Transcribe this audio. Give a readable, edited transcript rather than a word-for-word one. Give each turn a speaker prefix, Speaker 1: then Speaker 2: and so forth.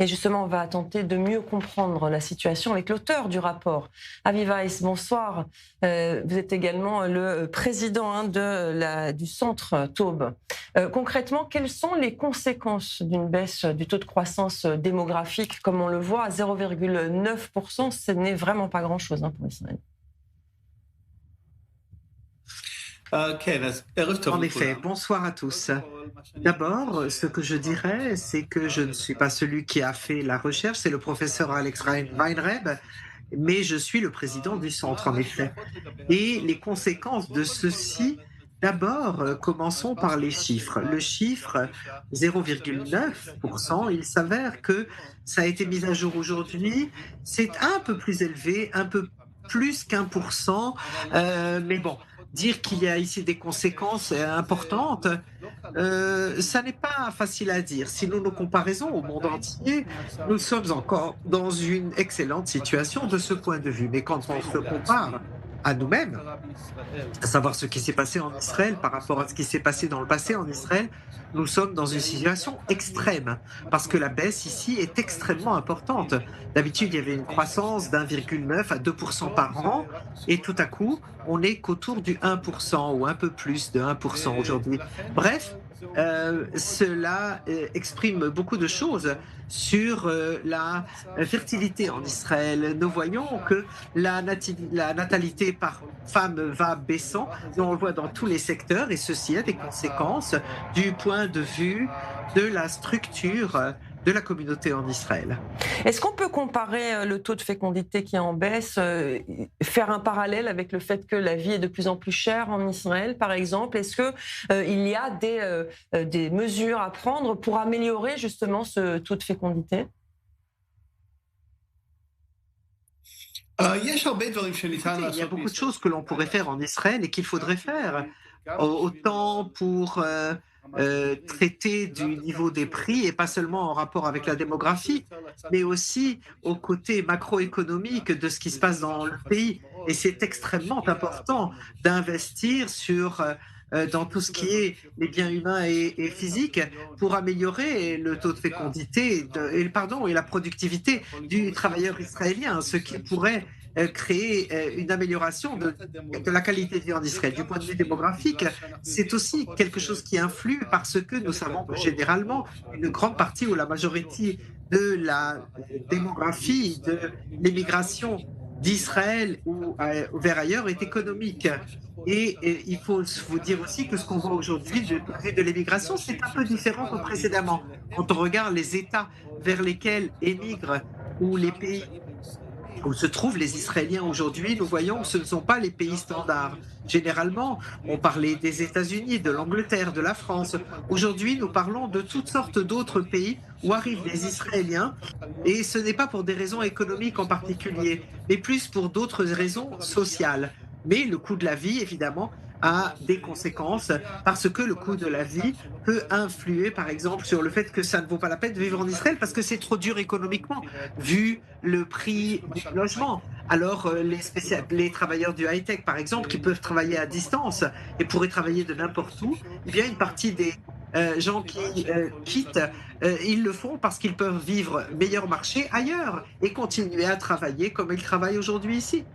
Speaker 1: Et justement, on va tenter de mieux comprendre la situation avec l'auteur du rapport. Avi Weiss, bonsoir. Vous êtes également le président du centre Taube. Concrètement, quelles sont les conséquences d'une baisse du taux de croissance démographique? Comme on le voit, à 0,9%, ce n'est vraiment pas grand-chose pour Israël.
Speaker 2: En effet, bonsoir à tous. D'abord, ce que je dirais, c'est que je ne suis pas celui qui a fait la recherche, c'est le professeur Alex Weinreb, mais je suis le président du centre, en effet. Et les conséquences de ceci, d'abord, commençons par les chiffres. Le chiffre 0,9%, il s'avère que ça a été mis à jour aujourd'hui, c'est un peu plus élevé, un peu plus qu'1%, mais bon, dire qu'il y a ici des conséquences importantes, ça n'est pas facile à dire. Si nous nous comparons au monde entier, nous sommes encore dans une excellente situation de ce point de vue. Mais quand on se compare à nous-mêmes, à savoir ce qui s'est passé en Israël par rapport à ce qui s'est passé dans le passé en Israël, nous sommes dans une situation extrême parce que la baisse ici est extrêmement importante. D'habitude, il y avait une croissance d'1,9 à 2% par an et tout à coup, on n'est qu'autour du 1% ou un peu plus de 1% aujourd'hui. Bref, cela exprime beaucoup de choses sur la fertilité en Israël. Nous voyons que la natalité par femme va baissant, et on le voit dans tous les secteurs, et ceci a des conséquences du point de vue de la structure de la communauté en Israël.
Speaker 1: Est-ce qu'on peut comparer le taux de fécondité qui est en baisse, faire un parallèle avec le fait que la vie est de plus en plus chère en Israël, par exemple? Est-ce qu'il y a des mesures à prendre pour améliorer justement ce taux de fécondité?
Speaker 2: Écoutez, il y a beaucoup de choses que l'on pourrait faire en Israël et qu'il faudrait faire, autant pour traiter du niveau des prix et pas seulement en rapport avec la démographie, mais aussi au côté macroéconomique de ce qui se passe dans le pays. Et c'est extrêmement important d'investir dans tout ce qui est les biens humains et physiques pour améliorer le taux de fécondité et la productivité du travailleur israélien, ce qui pourrait créer une amélioration de la qualité de vie en Israël. Du point de vue démographique, c'est aussi quelque chose qui influe parce que nous savons que généralement, une grande partie ou la majorité de la démographie, de l'immigration d'Israël ou vers ailleurs est économique. Et il faut vous dire aussi que ce qu'on voit aujourd'hui du point de vue de l'immigration, c'est un peu différent que précédemment. Quand on regarde les États vers lesquels émigrent ou les pays où se trouvent les Israéliens aujourd'hui, nous voyons que ce ne sont pas les pays standards. Généralement, on parlait des États-Unis, de l'Angleterre, de la France. Aujourd'hui, nous parlons de toutes sortes d'autres pays où arrivent les Israéliens, et ce n'est pas pour des raisons économiques en particulier, mais plus pour d'autres raisons sociales. Mais le coût de la vie, évidemment, a des conséquences parce que le coût de la vie peut influer, par exemple, sur le fait que ça ne vaut pas la peine de vivre en Israël parce que c'est trop dur économiquement, vu le prix du logement. Alors, les travailleurs du high-tech, par exemple, qui peuvent travailler à distance et pourraient travailler de n'importe où, eh bien, une partie des gens qui quittent, ils le font parce qu'ils peuvent vivre meilleur marché ailleurs et continuer à travailler comme ils travaillent aujourd'hui ici.